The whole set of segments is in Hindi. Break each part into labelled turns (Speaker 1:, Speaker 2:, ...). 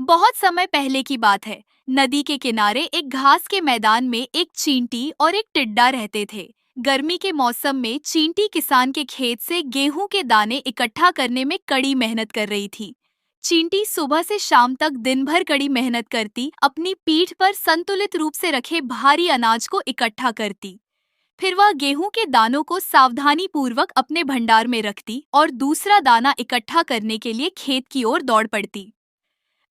Speaker 1: बहुत समय पहले की बात है। नदी के किनारे एक घास के मैदान में एक चींटी और एक टिड्डा रहते थे। गर्मी के मौसम में चींटी किसान के खेत से गेहूं के दाने इकट्ठा करने में कड़ी मेहनत कर रही थी। चींटी सुबह से शाम तक दिन भर कड़ी मेहनत करती, अपनी पीठ पर संतुलित रूप से रखे भारी अनाज को इकट्ठा करती। फिर वह गेहूं के दानों को सावधानी पूर्वक अपने भंडार में रखती और दूसरा दाना इकट्ठा करने के लिए खेत की ओर दौड़ पड़ती।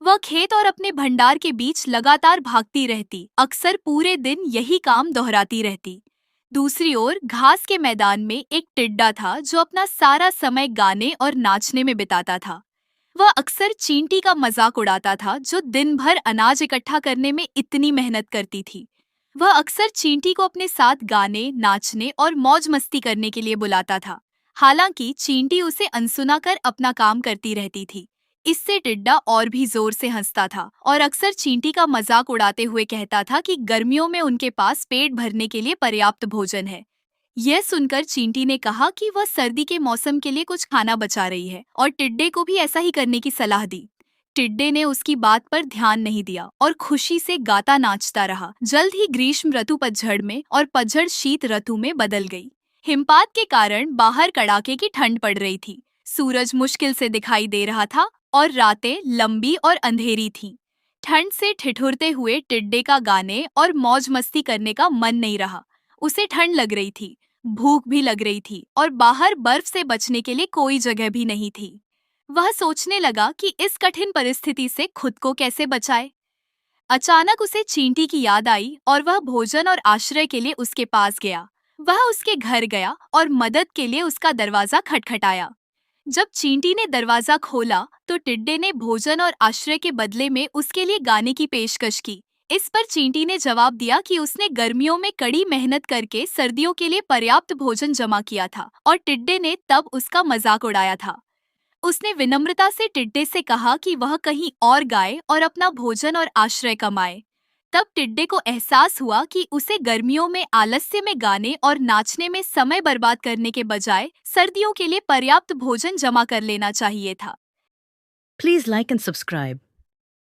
Speaker 1: वह खेत और अपने भंडार के बीच लगातार भागती रहती, अक्सर पूरे दिन यही काम दोहराती रहती। दूसरी ओर घास के मैदान में एक टिड्डा था जो अपना सारा समय गाने और नाचने में बिताता था। वह अक्सर चींटी का मजाक उड़ाता था, जो दिन भर अनाज इकट्ठा करने में इतनी मेहनत करती थी। वह अक्सर चींटी को अपने साथ गाने, नाचने और मौज मस्ती करने के लिए बुलाता था। हालांकि चींटी उसे अनसुना कर अपना काम करती रहती थी। इससे टिड्डा और भी जोर से हंसता था और अक्सर चींटी का मजाक उड़ाते हुए कहता था कि गर्मियों में उनके पास पेट भरने के लिए पर्याप्त भोजन है। यह सुनकर चींटी ने कहा कि वह सर्दी के मौसम के लिए कुछ खाना बचा रही है और टिड्डे को भी ऐसा ही करने की सलाह दी। टिड्डे ने उसकी बात पर ध्यान नहीं दिया और खुशी से गाता नाचता रहा। जल्द ही ग्रीष्म ऋतु पतझड़ में और पतझड़ शीत ऋतु में बदल गई। हिमपात के कारण बाहर कड़ाके की ठंड पड़ रही थी। सूरज मुश्किल से दिखाई दे रहा था और रातें लंबी और अंधेरी थीं। ठंड से ठिठुरते हुए टिड्डे का गाने और मौज मस्ती करने का मन नहीं रहा। उसे ठंड लग रही थी, भूख भी लग रही थी और बाहर बर्फ से बचने के लिए कोई जगह भी नहीं थी। वह सोचने लगा कि इस कठिन परिस्थिति से खुद को कैसे बचाए। अचानक उसे चींटी की याद आई और वह भोजन और आश्रय के लिए उसके पास गया। वह उसके घर गया और मदद के लिए उसका दरवाजा खटखटाया। जब चींटी ने दरवाजा खोला तो टिड्डे ने भोजन और आश्रय के बदले में उसके लिए गाने की पेशकश की। इस पर चींटी ने जवाब दिया कि उसने गर्मियों में कड़ी मेहनत करके सर्दियों के लिए पर्याप्त भोजन जमा किया था और टिड्डे ने तब उसका मजाक उड़ाया था। उसने विनम्रता से टिड्डे से कहा कि वह कहीं और गाए और अपना भोजन और आश्रय कमाए। तब टिड्डे को एहसास हुआ कि उसे गर्मियों में आलस्य में गाने और नाचने में समय बर्बाद करने के बजाय सर्दियों के लिए पर्याप्त भोजन जमा कर लेना चाहिए था।
Speaker 2: Please like and subscribe.